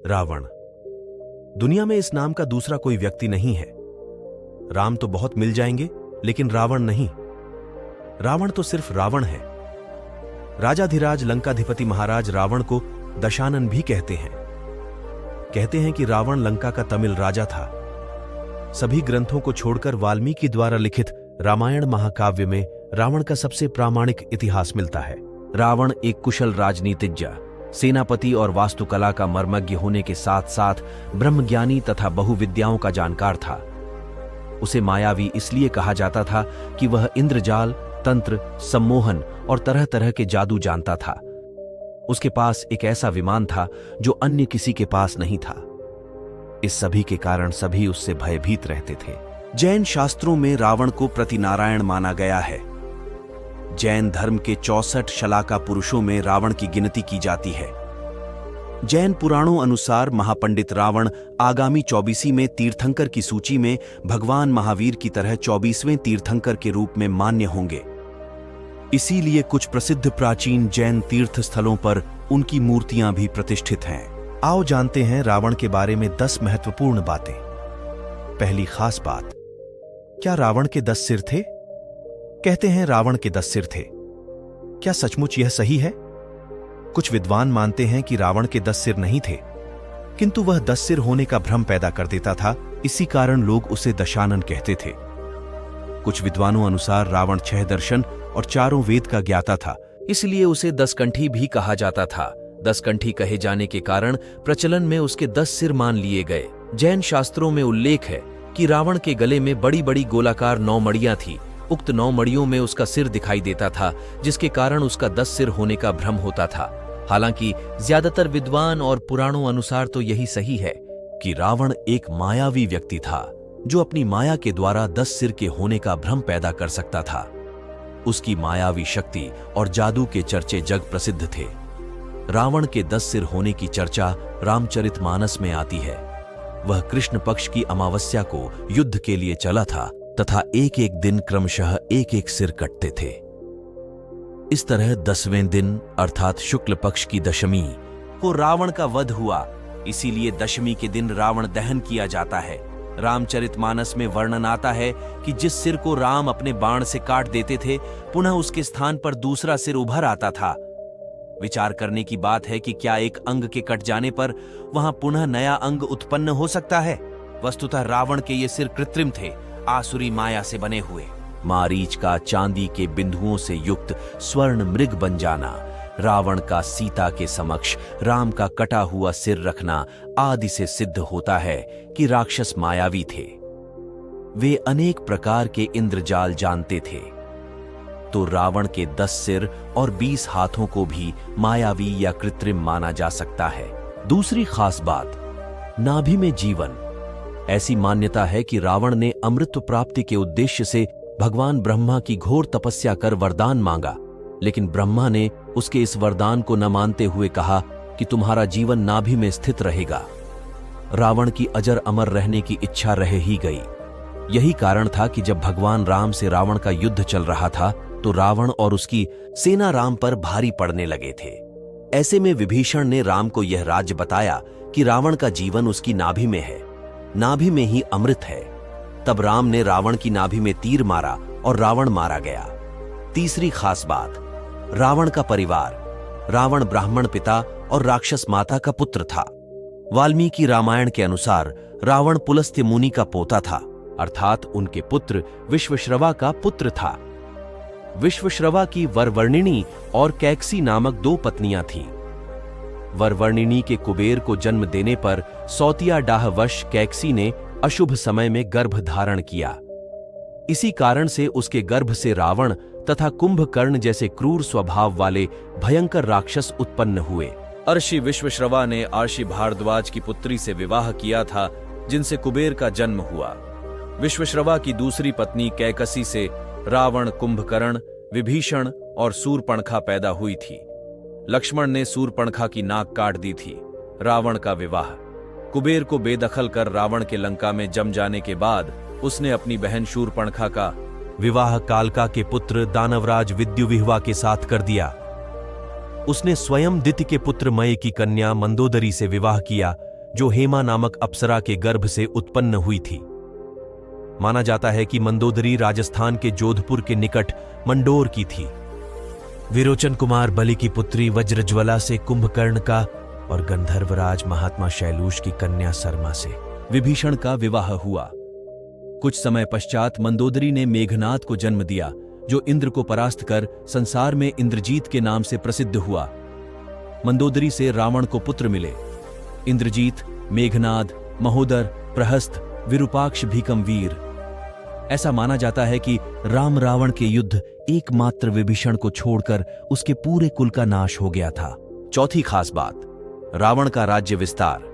रावण। दुनिया में इस नाम का दूसरा कोई व्यक्ति नहीं है। राम तो बहुत मिल जाएंगे, लेकिन रावण नहीं। रावण तो सिर्फ रावण है। राजाधिराज लंकाधिपति महाराज रावण को दशानन भी कहते हैं। कहते हैं कि रावण लंका का तमिल राजा था। सभी ग्रंथों को छोड़कर वाल्मीकि द्वारा लिखित रामायण महाकाव्य में रावण का सबसे प्रामाणिक इतिहास मिलता है। रावण एक कुशल राजनीतिज्ञ, सेनापति और वास्तुकला का मर्मज्ञ होने के साथ साथ ब्रह्मज्ञानी तथा बहुविद्याओं का जानकार था। उसे मायावी इसलिए कहा जाता था कि वह इंद्रजाल, तंत्र, सम्मोहन और तरह तरह के जादू जानता था। उसके पास एक ऐसा विमान था जो अन्य किसी के पास नहीं था। इस सभी के कारण सभी उससे भयभीत रहते थे। जैन शास्त्रों में रावण को प्रतिनारायण माना गया है। जैन धर्म के 64 शलाका पुरुषों में रावण की गिनती की जाती है। जैन पुराणों अनुसार महापंडित रावण आगामी 24वीं में तीर्थंकर की सूची में भगवान महावीर की तरह 24वें तीर्थंकर के रूप में मान्य होंगे। इसीलिए कुछ प्रसिद्ध प्राचीन जैन तीर्थ स्थलों पर उनकी मूर्तियां भी प्रतिष्ठित हैं। आओ जानते हैं रावण के बारे में 10 महत्वपूर्ण बातें। पहली खास बात, क्या रावण के 10 सिर थे? कहते हैं रावण के 10 सिर थे। क्या सचमुच यह सही है? कुछ विद्वान मानते हैं कि रावण के 10 सिर नहीं थे, किंतु वह 10 सिर होने का भ्रम पैदा कर देता था। इसी कारण लोग उसे दशानन कहते थे। कुछ विद्वानों अनुसार रावण 6 दर्शन और 4 वेद का ज्ञाता था, इसलिए उसे 10 कंठी भी कहा जाता था। 10 कंठी कहे जाने के कारण प्रचलन में उसके 10 सिर मान लिए गए। जैन शास्त्रों में उल्लेख है कि रावण के गले में बड़ी बड़ी गोलाकार 9 मड़ियां थी। उक्त 9 मड़ियों में उसका सिर दिखाई देता था, जिसके कारण उसका 10 सिर होने का भ्रम होता था। हालांकि ज्यादातर विद्वान और पुराणों अनुसार तो यही सही है कि रावण एक मायावी व्यक्ति था, जो अपनी माया के द्वारा 10 सिर के होने का भ्रम पैदा कर सकता था। उसकी मायावी शक्ति और जादू के चर्चे जग प्रसिद्ध थे। रावण के 10 सिर होने की चर्चा रामचरितमानस में आती है। वह कृष्ण पक्ष की अमावस्या को युद्ध के लिए चला था तथा एक एक दिन क्रमशः एक एक सिर कटते थे। इस तरह 10वें दिन अर्थात शुक्ल पक्ष की दशमी को रावण का वध हुआ। इसीलिए दशमी के दिन रावण दहन किया जाता है। रामचरितमानस में वर्णन आता है कि जिस सिर को राम अपने बाण से काट देते थे, पुनः उसके स्थान पर दूसरा सिर उभर आता था। विचार करने की बात है कि क्या एक अंग के कट जाने पर वहां पुनः नया अंग उत्पन्न हो सकता है? वस्तुतः रावण के ये सिर कृत्रिम थे, आसुरी माया से बने हुए। मारीच का चांदी के बिंदुओं से युक्त स्वर्ण मृग बन जाना, रावण का सीता के समक्ष राम का कटा हुआ सिर रखना आदि से सिद्ध होता है कि राक्षस मायावी थे। वे अनेक प्रकार के इंद्रजाल जानते थे। तो रावण के 10 सिर और 20 हाथों को भी मायावी या कृत्रिम माना जा सकता है। दूसरी खास बात, नाभि में जीवन। ऐसी मान्यता है कि रावण ने अमृत प्राप्ति के उद्देश्य से भगवान ब्रह्मा की घोर तपस्या कर वरदान मांगा, लेकिन ब्रह्मा ने उसके इस वरदान को न मानते हुए कहा कि तुम्हारा जीवन नाभि में स्थित रहेगा। रावण की अजर अमर रहने की इच्छा रह ही गई। यही कारण था कि जब भगवान राम से रावण का युद्ध चल रहा था, तो रावण और उसकी सेना राम पर भारी पड़ने लगे थे। ऐसे में विभीषण ने राम को यह राज्य बताया कि रावण का जीवन उसकी नाभि में है, नाभि में ही अमृत है। तब राम ने रावण की नाभि में तीर मारा और रावण मारा गया। तीसरी खास बात, रावण का परिवार। रावण ब्राह्मण पिता और राक्षस माता का पुत्र था। वाल्मीकि रामायण के अनुसार रावण पुलस्त्य मुनि का पोता था, अर्थात उनके पुत्र विश्वश्रवा का पुत्र था। विश्वश्रवा की वरवर्णिनी और कैकसी नामक 2 पत्नियां थीं। वरवर्णिनी के कुबेर को जन्म देने पर सौतिया डाहवश कैकसी ने अशुभ समय में गर्भ धारण किया। इसी कारण से उसके गर्भ से रावण तथा कुंभकर्ण जैसे क्रूर स्वभाव वाले भयंकर राक्षस उत्पन्न हुए। अर्षि विश्वश्रवा ने अर्षि भारद्वाज की पुत्री से विवाह किया था, जिनसे कुबेर का जन्म हुआ। विश्वश्रवा की दूसरी पत्नी कैकसी से रावण, कुंभकर्ण, विभीषण और सूर्पणखा पैदा हुई थी। लक्ष्मण ने सूर्पणखा की नाक काट दी थी। रावण का विवाह। कुबेर को बेदखल कर रावण के लंका में जम जाने के बाद उसने अपनी बहन शूर्पणखा का विवाह कालका के पुत्र दानवराज विद्युविह्वा के साथ कर दिया। उसने स्वयं दिति के पुत्र मय की कन्या मंदोदरी से विवाह किया, जो हेमा नामक अप्सरा के गर्भ से उत्पन्न हुई थी। माना जाता है कि मंदोदरी राजस्थान के जोधपुर के निकट मंडोर की थी। विरोचन कुमार बलि की पुत्री वज्रज्वला से कुंभकर्ण का और गंधर्वराज महात्मा शैलूष की कन्या सरमा से विभीषण का विवाह हुआ। कुछ समय पश्चात मंदोदरी ने मेघनाद को जन्म दिया, जो इंद्र को परास्त कर संसार में इंद्रजीत के नाम से प्रसिद्ध हुआ। मंदोदरी से रावण को पुत्र मिले, इंद्रजीत, मेघनाद, महोदर, प्रहस्त, विरूपाक्ष, भीकमवीर। ऐसा माना जाता है कि राम रावण के युद्ध एकमात्र विभीषण को छोड़कर उसके पूरे कुल का नाश हो गया था। चौथी खास बात, रावण का राज्य विस्तार।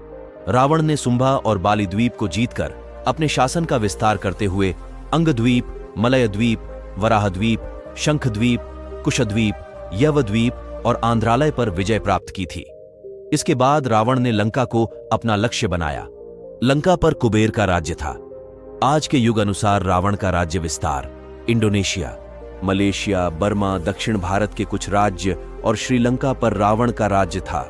रावण ने सुंभा और बाली द्वीप को जीतकर अपने शासन का विस्तार करते हुए अंगद्वीप, मलयद्वीप, वराहद्वीप, शंखद्वीप, कुशद्वीप, यवद्वीप और आंध्रालय पर विजय प्राप्त की थी। इसके बाद रावण ने लंका को अपना लक्ष्य बनाया। लंका पर कुबेर का राज्य था। आज के युग अनुसार रावण का राज्य विस्तार इंडोनेशिया, मलेशिया, बर्मा, दक्षिण भारत के कुछ राज्य और श्रीलंका पर रावण का राज्य था।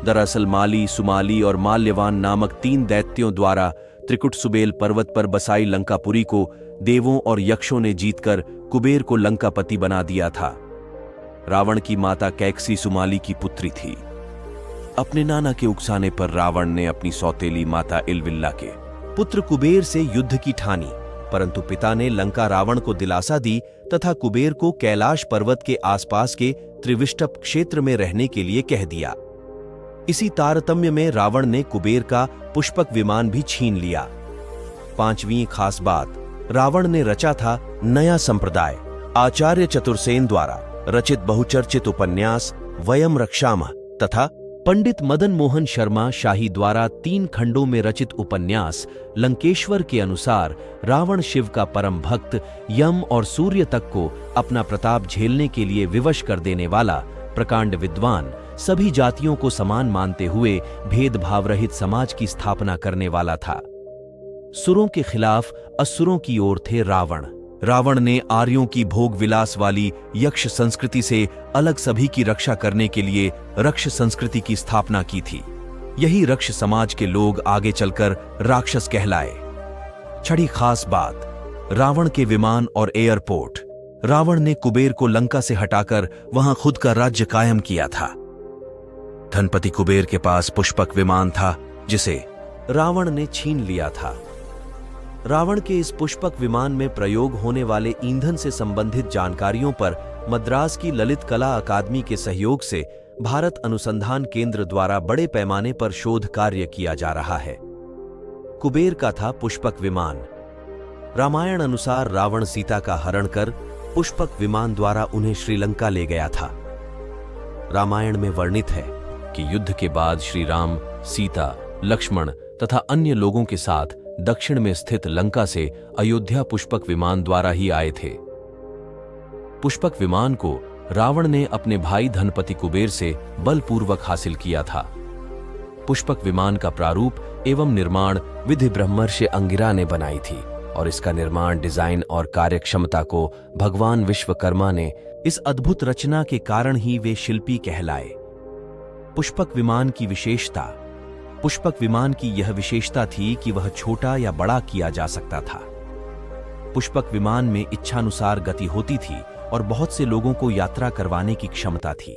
दरअसल माली, सुमाली और माल्यवान नामक 3 दैत्यों द्वारा त्रिकुट सुबेल पर्वत पर बसाई लंकापुरी को देवों और यक्षों ने जीतकर कुबेर को लंकापति बना दिया था। रावण की माता कैकसी सुमाली की पुत्री थी। अपने नाना के उकसाने पर रावण ने अपनी सौतेली माता इलविल्ला के पुत्र कुबेर से युद्ध की ठानी, परंतु पिता ने लंका रावण को दिलासा दी तथा कुबेर को कैलाश पर्वत के आसपास के त्रिविष्टप क्षेत्र में रहने के लिए कह दिया। इसी तारतम्य में रावण ने कुबेर का पुष्पक विमान भी छीन लिया। 5वीं खास बात, रावण ने रचा था नया संप्रदाय। आचार्य चतुर्सेन द्वारा रचित बहुचर्चित उपन्यास वयम रक्षामः तथा पंडित मदन मोहन शर्मा शाही द्वारा 3 खंडों में रचित उपन्यास लंकेश्वर के अनुसार रावण शिव का परम भक्त, यम और सूर्य तक को अपना प्रताप झेलने के लिए विवश कर देने वाला, प्रकांड विद्वान, सभी जातियों को समान मानते हुए भेदभाव रहित समाज की स्थापना करने वाला था। सुरों के खिलाफ असुरों की ओर थे रावण। रावण ने आर्यों की भोग विलास वाली यक्ष संस्कृति से अलग सभी की रक्षा करने के लिए रक्ष संस्कृति की स्थापना की थी। यही रक्ष समाज के लोग आगे चलकर राक्षस कहलाए। 6ठी खास बात, रावण के विमान और एयरपोर्ट। रावण ने कुबेर को लंका से हटाकर वहां खुद का राज्य कायम किया था। धनपति कुबेर के पास पुष्पक विमान था, जिसे रावण ने छीन लिया था। रावण के इस पुष्पक विमान में प्रयोग होने वाले ईंधन से संबंधित जानकारियों पर मद्रास की ललित कला अकादमी के सहयोग से भारत अनुसंधान केंद्र द्वारा बड़े पैमाने पर शोध कार्य किया जा रहा है। कुबेर का था पुष्पक विमान। रामायण अनुसार रावण सीता का हरण कर पुष्पक विमान द्वारा उन्हें श्रीलंका ले गया था। रामायण में वर्णित है कि युद्ध के बाद श्री राम, सीता, लक्ष्मण तथा अन्य लोगों के साथ दक्षिण में स्थित लंका से अयोध्या पुष्पक विमान द्वारा ही आए थे। पुष्पक विमान को रावण ने अपने भाई धनपति कुबेर से बलपूर्वक हासिल किया था। पुष्पक विमान का प्रारूप एवं निर्माण विधि ब्रह्मर्षि अंगिरा ने बनाई थी और इसका निर्माण, डिजाइन और कार्यक्षमता को भगवान विश्वकर्मा ने इस अद्भुत रचना के कारण ही वे शिल्पी कहलाए। पुष्पक विमान की विशेषता, पुष्पक विमान की यह विशेषता थी कि वह छोटा या बड़ा किया जा सकता था। पुष्पक विमान में इच्छानुसार गति होती थी और बहुत से लोगों को यात्रा करवाने की क्षमता थी।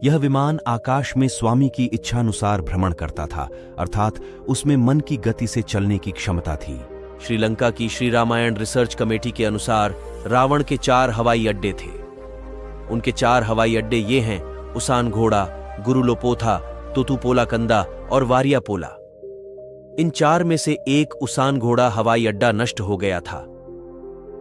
यह विमान आकाश में स्वामी की इच्छानुसार भ्रमण करता था, अर्थात उसमें मन की गति से चलने की क्षमता थी। श्रीलंका की श्री रामायण रिसर्च कमेटी के अनुसार रावण के 4 हवाई अड्डे थे। उनके 4 हवाई अड्डे ये हैं: उसान घोड़ा, गुरुलोपोथा, तोतुपोलाकंदा और वारियापोला। इन 4 में से एक उसान घोड़ा हवाई अड्डा नष्ट हो गया था।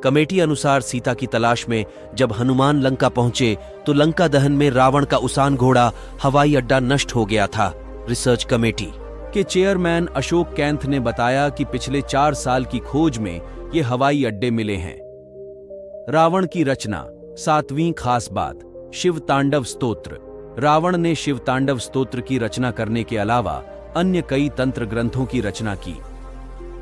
कमेटी अनुसार सीता की तलाश में जब हनुमान लंका पहुंचे तो लंका दहन में रावण का उसान घोड़ा हवाई अड्डा नष्ट हो गया था। रिसर्च कमेटी के चेयरमैन अशोक कैंथ ने बताया कि पिछले 4 साल की खोज में ये हवाई अड्डे मिले हैं। रावण की रचना। 7वीं खास बात, शिव तांडव स्तोत्र। रावण ने शिव तांडव स्तोत्र की रचना करने के अलावा अन्य कई तंत्र ग्रंथों की रचना की।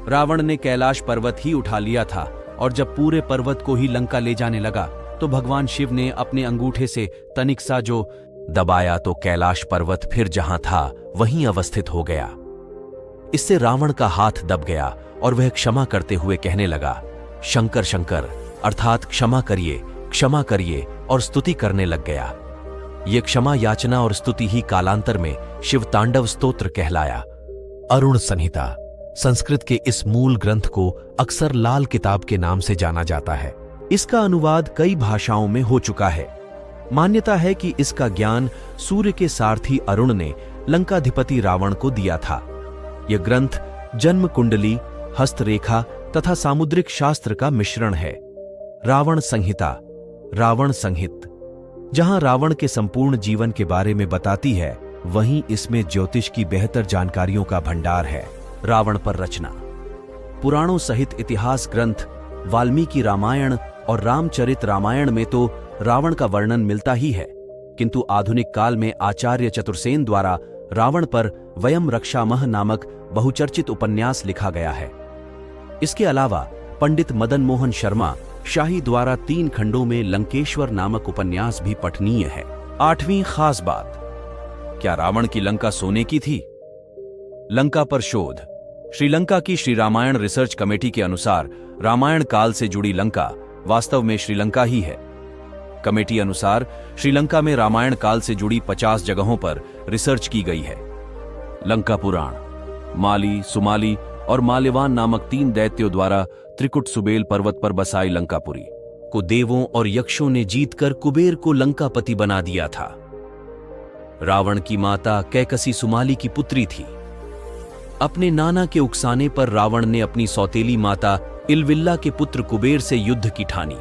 रावण ने कैलाश पर्वत ही उठा लिया था और जब पूरे पर्वत को ही लंका ले जाने लगा तो भगवान शिव ने अपने अंगूठे से तनिक सा जो दबाया तो कैलाश पर्वत फिर जहां था वहीं अवस्थित हो गया। इससे रावण का हाथ दब गया और वह क्षमा करते हुए कहने लगा, शंकर शंकर अर्थात क्षमा करिए और स्तुति करने लग गया। ये क्षमा याचना और स्तुति ही कालांतर में शिव तांडव स्तोत्र कहलाया। अरुण संहिता संस्कृत के इस मूल ग्रंथ को अक्सर लाल किताब के नाम से जाना जाता है। इसका अनुवाद कई भाषाओं में हो चुका है। मान्यता है कि इसका ज्ञान सूर्य के सारथी अरुण ने लंकाधिपति रावण को दिया था। यह ग्रंथ जन्म कुंडली, हस्तरेखा तथा सामुद्रिक शास्त्र का मिश्रण है। रावण संहिता, रावण संहित, जहां रावण के संपूर्ण जीवन के बारे में बताती है, वहीं इसमें ज्योतिष की बेहतर जानकारियों का भंडार है। रावण पर रचना। पुराणों सहित इतिहास ग्रंथ वाल्मीकि रामायण और रामचरित रामायण में तो रावण का वर्णन मिलता ही है, किंतु आधुनिक काल में आचार्य चतुर्सेन द्वारा रावण पर वयम रक्षामः नामक बहुचर्चित उपन्यास लिखा गया है। इसके अलावा पंडित मदन मोहन शर्मा शाही द्वारा 3 खंडों में लंकेश्वर नामक उपन्यास भी पठनीय है। 8वीं खास बात, क्या रावण की लंका सोने की थी? लंका पर शोध। श्रीलंका की श्री रामायण रिसर्च कमेटी के अनुसार रामायण काल से जुड़ी लंका वास्तव में श्रीलंका ही है। कमेटी अनुसार श्रीलंका में रामायण काल से जुड़ी 50 जगहों पर रिसर्च की गई है। लंका पुराण। माली, सुमाली और माल्यवान नामक 3 दैत्यों द्वारा त्रिकुट सुबेल पर्वत पर बसाई लंकापुरी को देवों और यक्षों ने जीतकर कुबेर को लंकापति बना दिया था। रावण की माता कैकसी सुमाली की पुत्री थी। अपने नाना के उकसाने पर रावण ने अपनी सौतेली माता इलविल्ला के पुत्र कुबेर से युद्ध की ठानी,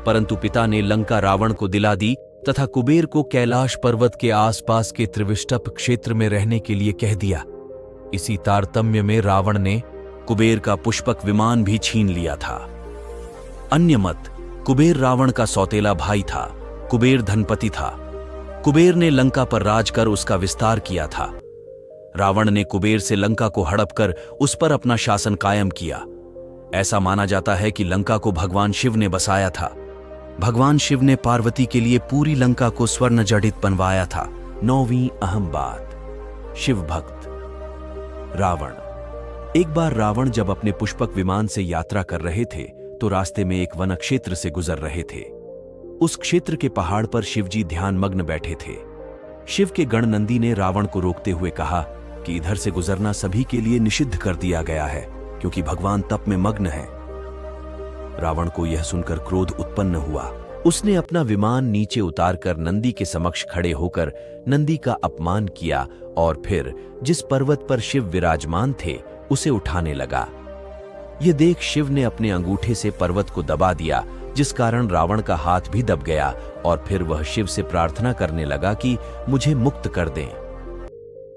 परंतु पिता ने लंका रावण को दिला दी तथा कुबेर को कैलाश पर्वत के आसपास के त्रिविष्टप क्षेत्र में रहने के लिए कह दिया। इसी तारतम्य में रावण ने कुबेर का पुष्पक विमान भी छीन लिया था। अन्य मत, कुबेर रावण का सौतेला भाई था। कुबेर धनपति था। कुबेर ने लंका पर राज कर उसका विस्तार किया था। रावण ने कुबेर से लंका को हड़प कर उस पर अपना शासन कायम किया। ऐसा माना जाता है कि लंका को भगवान शिव ने बसाया था। भगवान शिव ने पार्वती के लिए पूरी लंका को स्वर्ण जड़ित बनवाया था। 9वीं अहम बात, शिव भक्त। रावण। एक बार रावण जब अपने पुष्पक विमान से यात्रा कर रहे थे तो रास्ते में एक वन क्षेत्र से गुजर रहे थे। उस क्षेत्र के पहाड़ पर शिवजी ध्यानमग्न बैठे थे। शिव के गण नंदी ने रावण को रोकते हुए कहा कि इधर से गुजरना सभी के लिए निषिद्ध कर दिया गया है, क्योंकि भगवान तप में मग्न है। रावण को यह सुनकर क्रोध उत्पन्न हुआ। उसने अपना विमान नीचे उतारकर नंदी के समक्ष खड़े होकर नंदी का अपमान किया और फिर जिस पर्वत पर शिव विराजमान थे उसे उठाने लगा। यह देख शिव ने अपने अंगूठे से पर्वत को दबा दिया, जिस कारण रावण का हाथ भी दब गया और फिर वह शिव से प्रार्थना करने लगा कि मुझे मुक्त कर दें।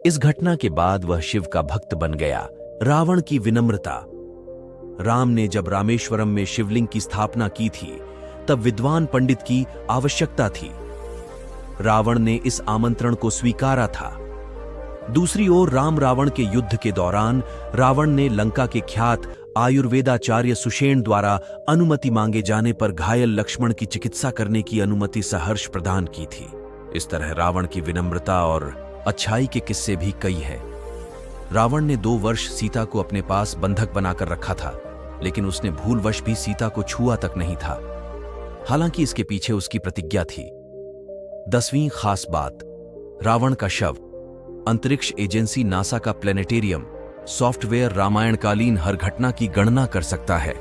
इस घटना के बाद वह शिव का भक्त बन गया। रावण की विनम्रता। राम ने जब रामेश्वरम में शिवलिंग की स्थापना की थी तब विद्वान पंडित की आवश्यकता थी। रावण ने इस आमंत्रण को स्वीकारा था। दूसरी ओर राम रावण के युद्ध के दौरान रावण ने लंका के ख्यात आयुर्वेदाचार्य सुषेण द्वारा अनुमति मांगे जाने पर घायल लक्ष्मण की चिकित्सा करने की अनुमति सहर्ष प्रदान की थी। इस तरह रावण की विनम्रता और अच्छाई के किस्से भी कई हैं। रावण ने 2 वर्ष सीता को अपने पास बंधक बनाकर रखा था, लेकिन उसने भूलवश भी सीता को छुआ तक नहीं था। हालांकि इसके पीछे उसकी प्रतिज्ञा थी। 10वीं खास बात, रावण का शव। अंतरिक्ष एजेंसी नासा का प्लेनेटेरियम सॉफ्टवेयर रामायणकालीन हर घटना की गणना कर सकता है।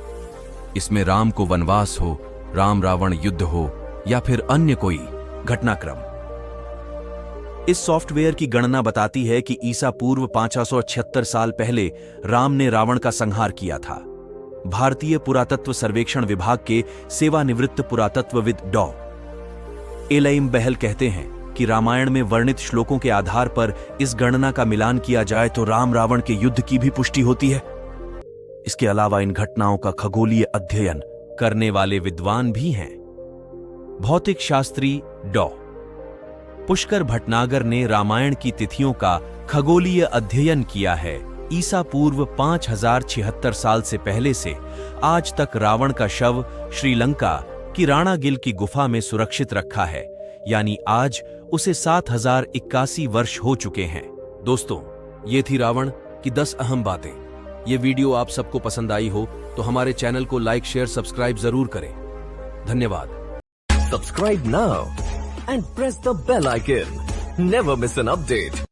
इसमें राम को वनवास हो, राम रावण युद्ध हो या फिर अन्य कोई घटनाक्रम। इस सॉफ्टवेयर की गणना बताती है कि ईसा पूर्व 576 साल पहले राम ने रावण का संहार किया था। भारतीय पुरातत्व सर्वेक्षण विभाग के सेवानिवृत्त पुरातत्वविद डॉ. एलएम बहल कहते हैं कि रामायण में वर्णित श्लोकों के आधार पर इस गणना का मिलान किया जाए तो राम रावण के युद्ध की भी पुष्टि होती है। इसके अलावा इन घटनाओं का खगोलीय अध्ययन करने वाले विद्वान भी हैं। भौतिक शास्त्री डॉ. पुष्कर भटनागर ने रामायण की तिथियों का खगोलीय अध्ययन किया है। ईसा पूर्व 5076 साल से पहले से आज तक रावण का शव श्रीलंका की राणागिल की गुफा में सुरक्षित रखा है, यानी आज उसे 7081 वर्ष हो चुके हैं। दोस्तों, ये थी रावण की 10 अहम बातें। ये वीडियो आप सबको पसंद आई हो तो हमारे चैनल को लाइक, शेयर, सब्सक्राइब जरूर करें। धन्यवाद। Subscribe now and press the bell icon. Never miss an update.